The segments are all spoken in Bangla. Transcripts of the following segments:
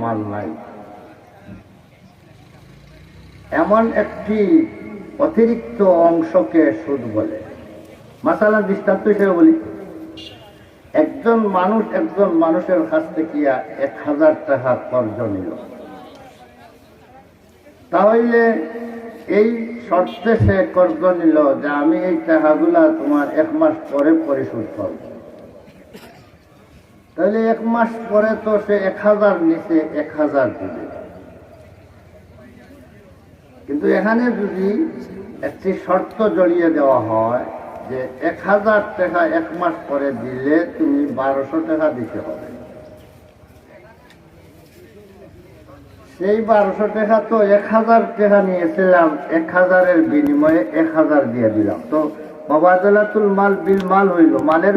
মাল নাই, এমন একটি অতিরিক্ত অংশকে সুদ বলে। মাসালা দৃষ্টান্ত হিসেবে বলি, একজন মানুষের কাছ থেকে 1000 টাকা কর্জ নিল, তাহলে এই শর্তে সে কর্জ নিল যে আমি এই টাকাগুলা তোমার 1 মাস পরে পরিশোধ করব। তাহলে 1 মাস পরে তো সে 1000 নিচে 1000 দিবে। কিন্তু এখানে যদি একটি শর্ত জড়িয়ে দেওয়া হয় যে 1000 টাকা 1 মাস পরে দিলে তুমি 1200 টাকা দিতে হবে, সেই 1200 টাকা তো 1000 টাকা নিয়েছিলাম, 1000-এর বিনিময়ে 1000 দিয়ে দিলাম, তো মুবাদালাতুল মাল বিল মাল হইল, মালের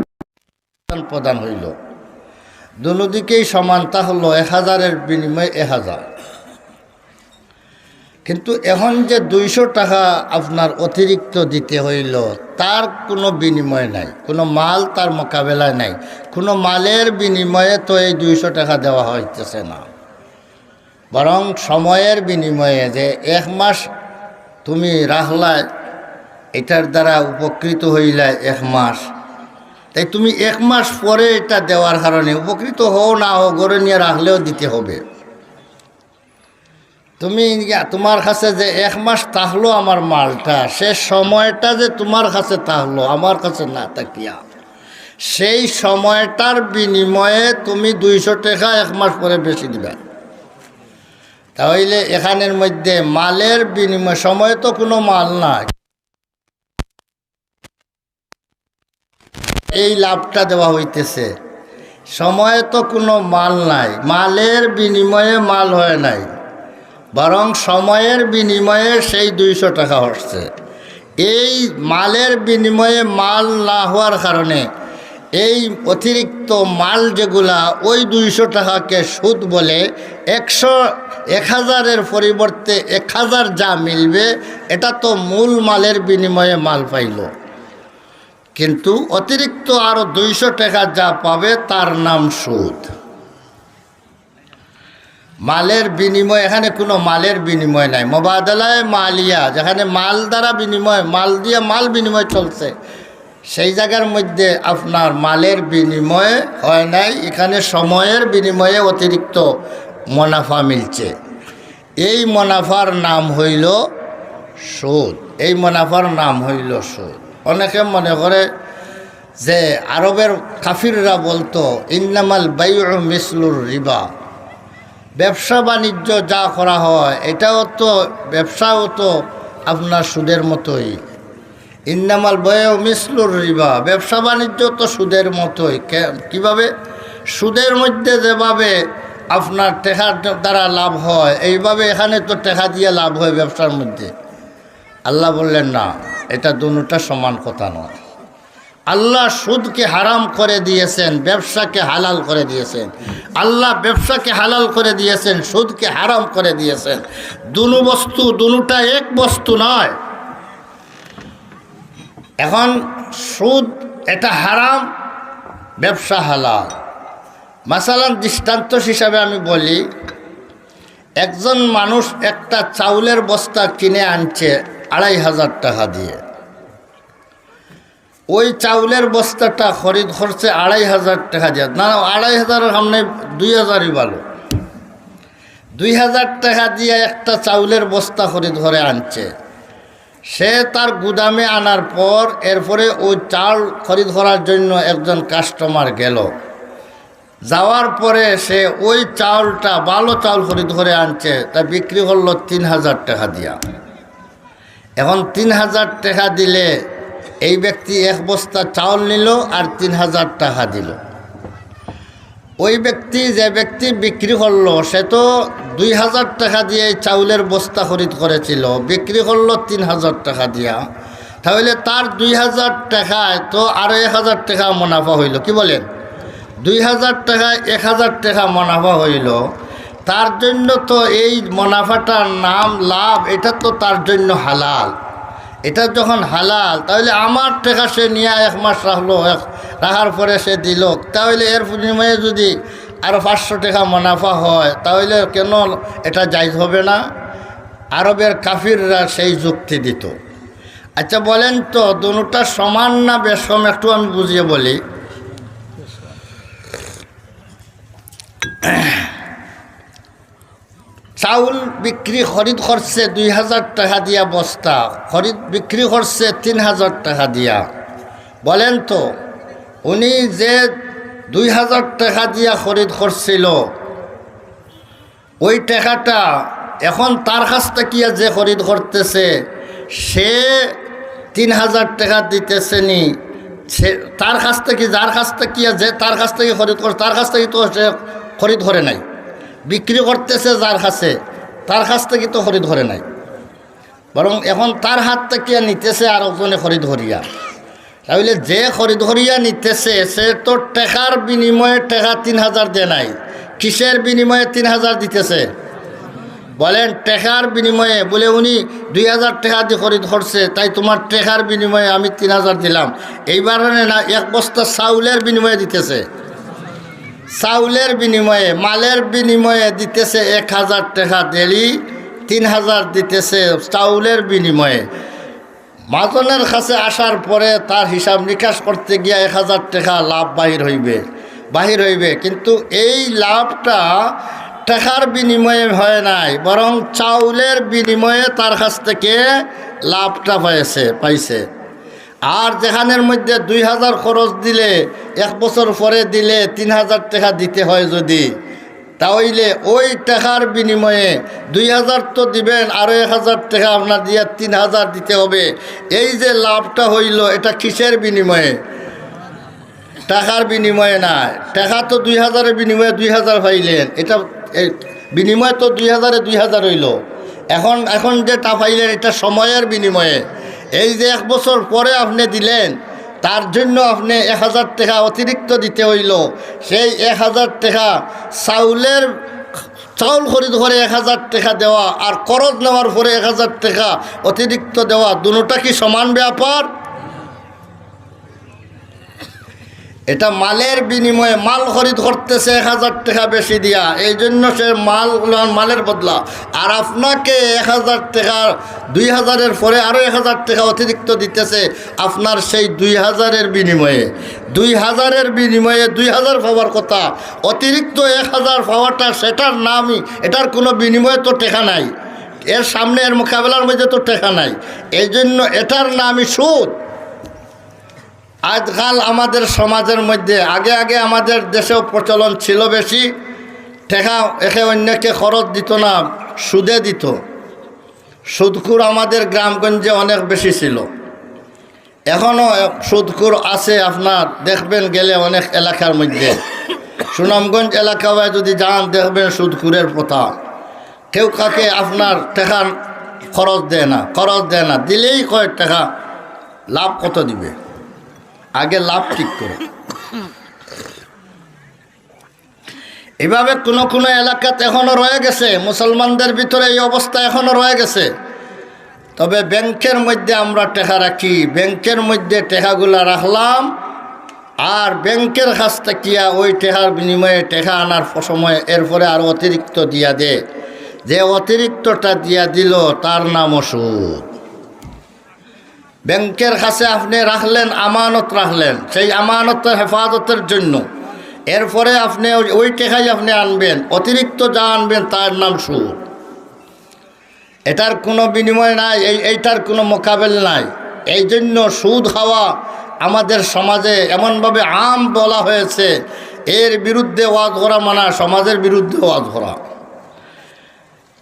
প্রদান হইল, দুদিকেই সমানতা হলো 1000-এর বিনিময়ে 1000। কিন্তু এখন যে 200 টাকা আপনার অতিরিক্ত দিতে হইল, তার কোনো বিনিময় নাই, কোনো মাল তার মোকাবেলায় নাই, কোনো মালের বিনিময়ে তো এই 200 টাকা দেওয়া হইতেছে না, বরং সময়ের বিনিময়ে যে 1 মাস তুমি রাখলায়, এটার দ্বারা উপকৃত হইলায় 1 মাস, তাই তুমি 1 মাস পরে এটা দেওয়ার কারণে উপকৃত হও না হও, গড়ে নিয়ে রাখলেও দিতে হবে। তুমি তোমার কাছে যে 1 মাস থাকলো আমার মালটা, সে সময়টা যে তোমার কাছে থাকলো আমার কাছে না থাকিয়া, সেই সময়টার বিনিময়ে তুমি 200 টাকা 1 মাস পরে বেশি দিবা। তাহলে এখানের মধ্যে মালের বিনিময়, সময় তো কোনো মাল না, এই লাভটা দেওয়া হইতেছে, সময়ে তো কোনো মাল নাই, মালের বিনিময়ে মাল হয় নাই, বরং সময়ের বিনিময়ে সেই 200 টাকা হচ্ছে। এই মালের বিনিময়ে মাল না হওয়ার কারণে এই অতিরিক্ত মাল যেগুলা ওই 200 টাকাকে সুদ বলে, 1000-এর পরিবর্তে 1000 যা মিলবে এটা তো মূল মালের বিনিময়ে মাল পাইল, কিন্তু অতিরিক্ত আরো 200 টাকা যা পাবে তার নাম সুদ। মালের বিনিময়, এখানে কোনো মালের বিনিময় নাই, মুবাদালায়ে মালিয়া, যেখানে মাল দ্বারা বিনিময়, মাল দিয়ে মাল বিনিময় চলছে, সেই জায়গার মধ্যে আপনার মালের বিনিময় হয় নাই, এখানে সময়ের বিনিময়ে অতিরিক্ত মুনাফা মিলছে, এই মুনাফার নাম হইল সুদ, এই মুনাফার নাম হইল সুদ। অনেকে মনে করে যে আরবের কাফিররা বলতো ইন্নামাল বাইউ মিসলুর রিবা, ব্যবসা বাণিজ্য যা করা হয় এটাও তো ব্যবসাও তো আপনার সুদের মতোই, ইন্নামাল বাইউ মিসলুর রিবা, ব্যবসা বাণিজ্য তো সুদের মতোই। কিভাবে? সুদের মধ্যে যেভাবে আপনার টাকার দ্বারা লাভ হয়, এইভাবে এখানে তো টাকা দিয়ে লাভ হয় ব্যবসার মধ্যে। আল্লাহ বললেন না, এটা দুটোটা সমান কথা নয়। আল্লাহ সুদকে হারাম করে দিয়েছেন, ব্যবসাকে হালাল করে দিয়েছেন। আল্লাহ ব্যবসাকে হালাল করে দিয়েছেন, সুদকে হারাম করে দিয়েছেন। দুনো বস্তু, দুটোটা এক বস্তু নয়। এখন সুদ এটা হারাম, ব্যবসা হালাল। মাসালান দৃষ্টান্ত হিসাবে আমি বলি, একজন মানুষ একটা চাউলের বস্তা কিনে আনছে 2500 টাকা দিয়ে, ওই চাউলের বস্তাটা খরিদ করছে 2500 টাকা দিয়ে, না 2500-এর সামনে 2000-ই ভালো, 2000 টাকা দিয়ে একটা চাউলের বস্তা খরিদ করে আনছে। সে তার গুদামে আনার পর এরপরে ওই চাল খরিদ করার জন্য একজন কাস্টমার গেল, যাওয়ার পরে সে ওই চাউলটা ভালো চাউল খরিদ করে আনছে, তা বিক্রি করলো 3000 টাকা দিয়া। এখন 3000 টাকা দিলে এই ব্যক্তি 1 বস্তা চাউল নিল আর 3000 টাকা দিল। ওই ব্যক্তি, যে ব্যক্তি বিক্রি করলো, সে তো 2000 টাকা দিয়ে চাউলের বস্তা খরিদ করেছিল, বিক্রি করলো 3000 টাকা দিয়া, তাহলে তার 2000 টাকায় তো আরও 1000 টাকা মুনাফা হইল। কি বলেন? 2000 টাকায় 1000 টাকা মুনাফা হইল। তার জন্য তো এই মুনাফাটার নাম লাভ, এটা তো তার জন্য হালাল। এটা যখন হালাল, তাহলে আমার টাকা সে নিয়ে 1 মাস রাখলো, রাখার পরে সে দিল, তাহলে এর বিনিময়ে যদি আরও 500 টাকা মুনাফা হয়, তাহলে কেন এটা জায়েজ হবে না? আরবের কাফিররা সেই যুক্তি দিত। আচ্ছা বলেন তো, দুটোটা সমান না বেসম? একটু আমি বুঝিয়ে বলি। চাউল বিক্রি খরিদ করছে 2000 টাকা দিয়া বস্তা, খরিদ বিক্রি করছে 3000 টাকা দিয়া। বলেন তো, উনি যে 2000 টাকা দিয়া খরিদ করছিল, ওই টাকাটা এখন তার কাছ থেকে যে খরিদ করতেছে সে 3000 টাকা দিতেছে নি? সে তার কাছ থেকে, যার কাছ থেকে যে তার কাছ থেকে খরিদ করছে, তার কাছ থেকে তো সে খরিদ করে নাই। বিক্রি করতেছে যার কাছে, তার কাছ থেকে তো খরিদ করে নাই, বরং এখন তার হাত থেকে নিতেছে আর ওজনে খরিদ করিয়া। তাহলে যে খরিদ করিয়া নিতেছে সে তো টাকার বিনিময়ে টাকা 3000 দেয় নাই। কিসের বিনিময়ে 3000 দিতেছে? বলেন টাকার বিনিময়ে। বলে উনি 2000 টাকা দিয়ে খরিদ করছে, তাই তোমার টাকার বিনিময়ে আমি 3000 দিলাম। এইবার না, এক বস্তা চাউলের বিনিময়ে দিতেছে। চাউলের বিনিময়ে, মালের বিনিময়ে দিতেছে 1000 টাকা, দেলি 3000 দিতেছে চাউলের বিনিময়ে। মাজনের কাছে আসার পরে তার হিসাব নিকাশ করতে গিয়া 1000 টাকা লাভ বাহির হইবে। কিন্তু এই লাভটা টাকার বিনিময়ে হয় নাই, বরং চাউলের বিনিময়ে তার কাছ থেকে লাভটা পাইছে। আর যেখানের মধ্যে 2000 খরচ দিলে, 1 বছর পরে দিলে 3000 টাকা দিতে হয় যদি, তাহলে ওই টাকার বিনিময়ে 2000 তো দিবেন, আরও 1000 টাকা আপনার দিয়ে 3000 দিতে হবে। এই যে লাভটা হইল, এটা কিসের বিনিময়ে? টাকার বিনিময়ে না। টাকা তো 2000-এর বিনিময়ে 2000 পাইলেন, এটা বিনিময় তো 2000-এ হইল। এখন যেটা পাইলেন এটা সময়ের বিনিময়ে। এই যে 1 বছর পরে আপনি দিলেন, তার জন্য আপনি 1000 টাকা অতিরিক্ত দিতে হইল। সেই 1000 টাকা চাউল খরিদ করে 1000 টাকা দেওয়া, আর করজ নেওয়ার পরে 1000 টাকা অতিরিক্ত দেওয়া, দুটোটা কি সমান ব্যাপার? এটা মালের বিনিময়ে, মাল খরিদ করতেছে 1000 টাকা বেশি দিয়া, এই জন্য সে মালের বদলা। আর আপনাকে 1000 টাকা, 2000-এর পরে আরও 1000 টাকা অতিরিক্ত দিতেছে আপনার সেই 2000-এর বিনিময়ে। 2000-এর বিনিময়ে 2000 পাওয়ার কথা, অতিরিক্ত 1000 পাওয়াটা সেটার নামই, এটার কোনো বিনিময়ে তো টাকা নাই, এর সামনে এর মোকাবেলার মধ্যে তো টাকা নাই। এই জন্য এটার নামই সুদ। আজকাল আমাদের সমাজের মধ্যে, আগে আমাদের দেশেও প্রচলন ছিল বেশি, টাকা একে অন্যকে খরচ দিত না, সুদে দিত। সুদখোর আমাদের গ্রামগঞ্জে অনেক বেশি ছিল। এখনও সুদখোর আছে, আপনার দেখবেন গেলে অনেক এলাকার মধ্যে। সুনামগঞ্জ এলাকায় যদি যান, দেখবেন সুদখোরের প্রথা। কেউ কাকে আপনার টাকা খরচ দেয় না, দিলেই কয়েক টাকা লাভ কত দিবে, আগে লাভ ঠিক করে। এভাবে কোনো এলাকাতে এখনও রয়ে গেছে, মুসলমানদের ভিতরে এই অবস্থা এখনও রয়ে গেছে। তবে ব্যাংকের মধ্যে আমরা টাকা রাখি, ব্যাংকের মধ্যে টাকাগুলা রাখলাম, আর ব্যাংকের কাছ থেকে ওই টাকার বিনিময়ে টাকা আনার সময় এরপরে আরও অতিরিক্ত দিয়া দে। যে অতিরিক্তটা দিয়া দিল তার নামও সুদ। ব্যাংকের কাছে আপনি রাখলেন, আমানত রাখলেন, সেই আমানতের হেফাজতের জন্য, এরপরে আপনি ওই টাকাই আপনি আনবেন, অতিরিক্ত যা আনবেন তার নাম সুদ। এটার কোনো বিনিময় নাই, এইটার কোনো মোকাবেল নাই। এই জন্য সুদ খাওয়া আমাদের সমাজে এমনভাবে আম বলা হয়েছে, এর বিরুদ্ধে ওয়াজ করা মানা সমাজের বিরুদ্ধে ওয়াজ করা।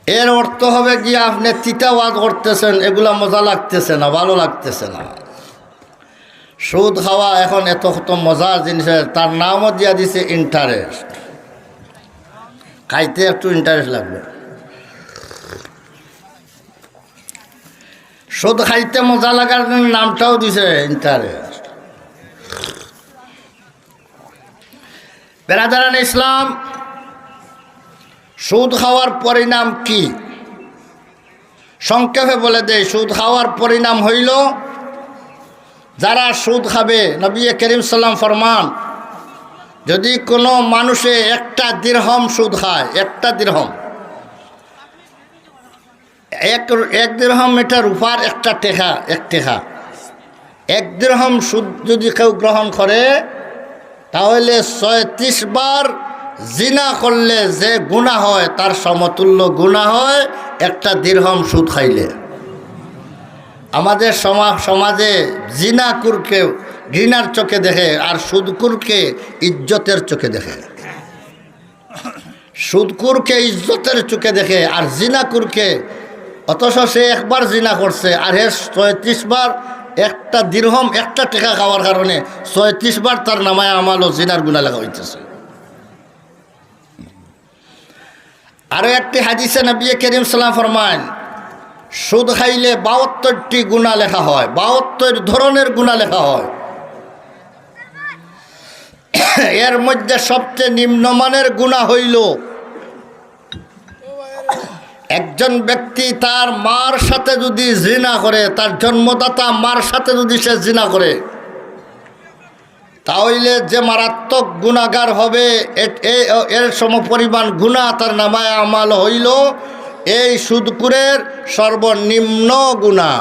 এর অর্থ হবে গিয়ে আপনি তিতা ওয়াজ করতেছেন, এগুলা মজা লাগতেছে না, ভালো লাগতেছে না। সুদ খাওয়া এখন এত মজার জিনিস, তার নামও দিয়া দিছে ইন্টারেস্ট। খাইতে একটু ইন্টারেস্ট লাগবে। সুদ খাইতে মজা লাগার নামটাও দিছে ইন্টারেস্ট। বেরাদারান ইসলাম, সুদ খাওয়ার পরিণাম কি? সংক্ষেপে বলে দেয়, সুদ খাওয়ার পরিণাম হইল, যারা সুদ খাবে, নবী করিম সাল্লাম ফরমান, যদি কোনো মানুষে একটা দিরহম সুদ খায়, একটা দিরহম, এক দিরহম এটা রূপার একটা টেকা, এক টেকা, এক দিরহম সুদ যদি কেউ গ্রহণ করে তাহলে ৩৬ বার জিনা করলে যে গুনাহ হয় তার সমতুল্য গুনাহ হয় একটা দিরহম সুদ খাইলে। আমাদের সমাজে জিনাকুরকে ঘৃণার চোখে দেখে আর সুদকুরকে ইজ্জতের চোখে দেখে। সুদকুরকে ইজ্জতের চোখে দেখে আর জিনাকুরকে, অথচ সে একবার জিনা করছে আর হে ৩৬ বার একটা দিরহম একটা টাকা খাওয়ার কারণে ৩৬ বার তার নামায় আমালও জিনার গুনাহ লেখা হইতেছে। আরো একটি হাদিসে নবী করিম সাল্লাল্লাহু আলাইহি ওয়াসাল্লাম ফরমান, সুদ খাইলে ৭২টি গুনাহ লেখা হয়, ৭২ ধরনের গুনাহ লেখা হয়। এর মধ্যে সবচেয়ে নিম্নমানের গুনাহ হইল একজন ব্যক্তি তার মার সাথে যদি জিনা করে, তার জন্মদাতা মার সাথে যদি সে জিনা করে, তাহলে যে মারাত্মক গুনাহগার হবে এর সমপরিমাণ গুনাহ তার নামায় আমাল হইল এই সুদকুরের সর্বনিম্ন গুনাহ।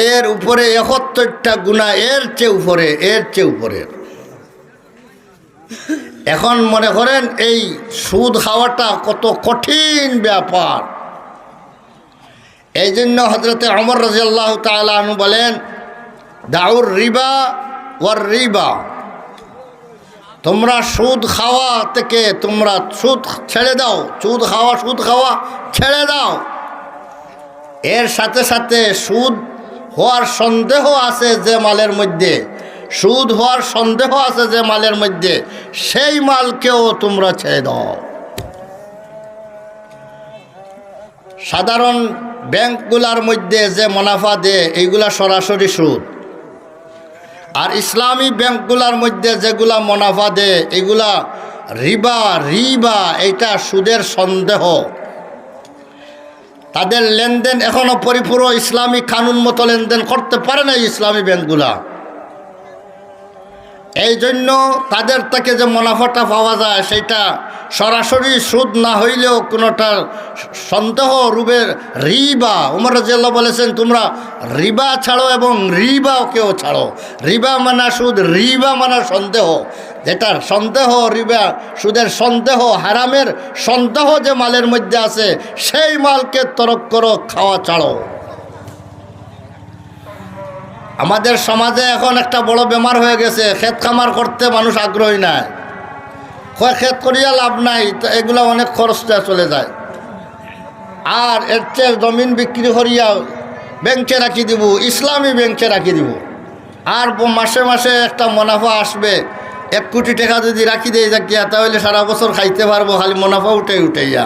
এর উপরে ৭১টা গুনাহ, এর চেয়ে উপরে। এখন মনে করেন এই সুদ খাওয়াটা কত কঠিন ব্যাপার। এই জন্য হযরতে ওমর রাদিয়াল্লাহু তাআলা আনহু বলেন, দাউর রিবা ওয়ার রিবা, তোমরা সুদ খাওয়া থেকে তোমরা সুদ ছেড়ে দাও, সুদ খাওয়া ছেড়ে দাও। এর সাথে সাথে সুদ হওয়ার সন্দেহ আছে যে মালের মধ্যে, সুদ হওয়ার সন্দেহ আছে যে মালের মধ্যে, সেই মালকেও তোমরা ছেড়ে দাও। সাধারণ ব্যাংকগুলার মধ্যে যে মুনাফা দেয় এইগুলা সরাসরি সুদ, আর ইসলামী ব্যাংকগুলার মধ্যে যেগুলা মুনাফা দেয় এগুলা রিবা, এটা সুদের সন্দেহ। তাদের লেনদেন এখনো পরিপূর্ণ ইসলামী কানুন মতো লেনদেন করতে পারে না ইসলামী ব্যাংকগুলা। এই জন্য তাদের থেকে যে মুনাফাটা পাওয়া যায় সেটা সরাসরি সুদ না হইলেও কোনোটা সন্দেহ রূপের রিবা। ওমর রাদিয়াল্লাহু বলেছেন, তোমরা রিবা ছাড়ো এবং রিবাকেও ছাড়ো। রিবা মানা সুদ, রিবা মানা সন্দেহ। যেটার সন্দেহ রিবা, সুদের সন্দেহ, হারামের সন্দেহ যে মালের মধ্যে আছে সেই মালকে তরক করো, খাওয়া ছাড়ো। আমাদের সমাজে এখন একটা বড় বেমার হয়ে গেছে, ক্ষেত খামার করতে মানুষ আগ্রহী নাই। ক্ষেত করিয়া লাভ নাই, তো এগুলো অনেক খরচটা চলে যায়। আর এর চেয়ে জমিন বিক্রি করিয়া ব্যাংকে রাখি দিব, ইসলামী ব্যাংকে রাখি দিব, আর মাসে মাসে একটা মুনাফা আসবে। 1 কোটি টাকা যদি রাখি দিয়ে যাকিয়া তাহলে সারা বছর খাইতে পারবো, খালি মুনাফা উঠাইয়া।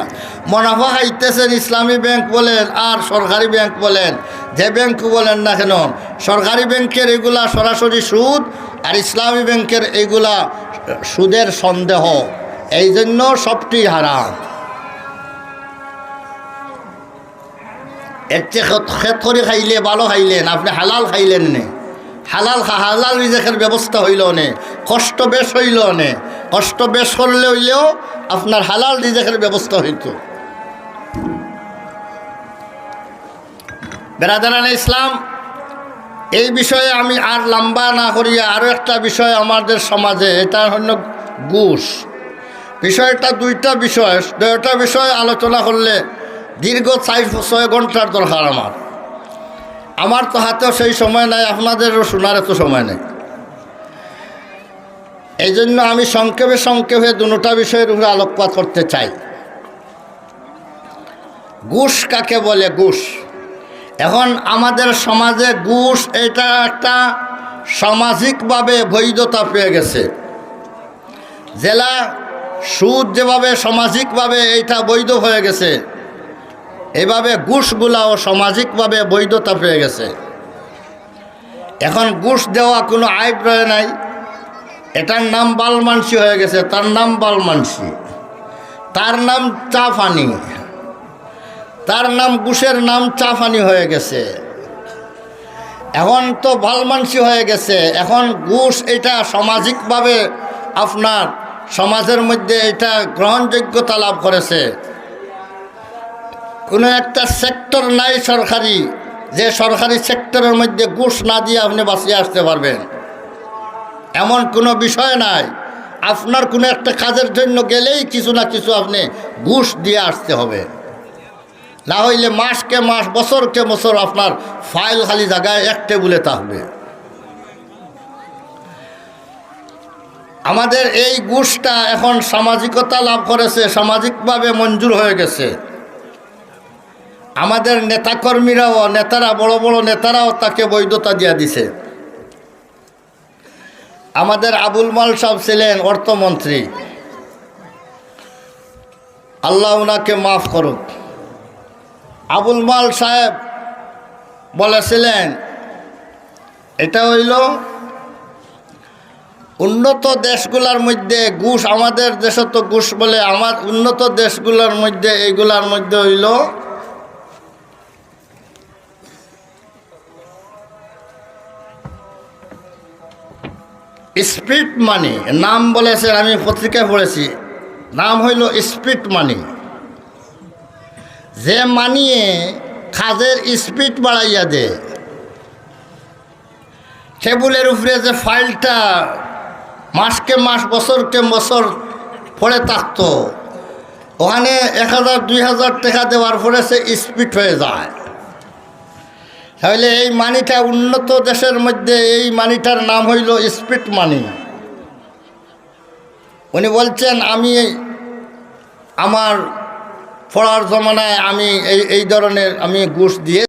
মুনাফা খাইতেছেন ইসলামী ব্যাংক বলেন আর সরকারি ব্যাংক বলেন, যে ব্যাংক বলেন না কেন, সরকারি ব্যাংকের এগুলা সরাসরি সুদ আর ইসলামী ব্যাংকের এগুলা সুদের সন্দেহ। এই জন্য সবটি হারাম। এর চেয়ে ক্ষেত করে খাইলে ভালো খাইলেন, আপনি হালাল খাইলেন নে, হালাল রিজেকের ব্যবস্থা হইল নে, কষ্ট বেশ হইল নে, কষ্ট বেশ করলে হইলেও আপনার হালাল রিজেকের ব্যবস্থা হইত। বেরাদারান ইসলাম, এই বিষয়ে আমি আর লম্বা না করিয়া আরও একটা বিষয় আমাদের সমাজে, এটা হল ঘুষ। বিষয়টা দুইটা বিষয় আলোচনা করলে দীর্ঘ 4-6 ঘন্টার দরকার। আমার তো হাতেও সেই সময় নাই, আপনাদেরও শোনার এত সময় নেই। এই জন্য আমি সংক্ষেপে দুটা বিষয়ের উপরে আলোকপাত করতে চাই। ঘুষ কাকে বলে? ঘুষ এখন আমাদের সমাজে ঘুষ এটা একটা সামাজিকভাবে বৈধতা পেয়ে গেছে। জেলা সুদ যেভাবে সামাজিকভাবে এটা বৈধ হয়ে গেছে, এইভাবে ঘুষগুলাও সামাজিকভাবে বৈধতা পেয়ে গেছে। এখন ঘুষ দেওয়া কোনো আইব রয়ে নাই, এটার নাম বালমানসি হয়ে গেছে। তার নাম বালমানসি, তার নাম চাফানি, তার নাম ঘুষের নাম চাফানি হয়ে গেছে। এখন তো ভালমানসি হয়ে গেছে, এখন ঘুষ এটা সামাজিকভাবে আপনার সমাজের মধ্যে এটা গ্রহণযোগ্যতা লাভ করেছে। কোনো একটা সেক্টর নাই সরকারি, যে সরকারি সেক্টরের মধ্যে ঘুষ না দিয়ে আপনি বাঁচিয়ে আসতে পারবেন, এমন কোনো বিষয় নাই। আপনার কোনো একটা কাজের জন্য গেলেই কিছু না কিছু আপনি ঘুষ দিয়ে আসতে হবে, না হইলে মাসকে মাস বছরকে বছর আপনার ফাইল খালি জায়গায় এক টেবুলে থাকবে। আমাদের এই ঘুষটা এখন সামাজিকতা লাভ করেছে, সামাজিকভাবে মঞ্জুর হয়ে গেছে। আমাদের নেতাকর্মীরাও, নেতারা, বড় বড় নেতারাও তাকে বৈধতা দিয়ে দিছে। আমাদের আবুল মাল সাহেব ছিলেন অর্থমন্ত্রী, আল্লাহ ওনাকে মাফ করুক। আবুল মাল সাহেব বলেছিলেন, এটা হইল উন্নত দেশগুলোর মধ্যে ঘুষ, আমাদের দেশে তো ঘুষ বলে, আমার উন্নত দেশগুলোর মধ্যে এইগুলার মধ্যে হইল স্পিড মানি। নাম বলেছে, আমি পত্রিকায় পড়েছি, নাম হইল স্পিড মানি। যে মানিয়ে কাজের স্পিড বাড়াইয়া দে, টেবুলের উপরে যে ফাইলটা মাসকে মাস বছরকে বছর পড়ে থাকতো, ওখানে 1000 2000 টাকা দেওয়ার পরে সে স্পিড হয়ে যায়। তাহলে এই মানিটা উন্নত দেশের মধ্যে এই মানিটার নাম হইল স্পিড মানি। উনি বলছেন, আমি আমার পড়ার জমানায় আমি এই ধরনের আমি ঘুষ দিয়ে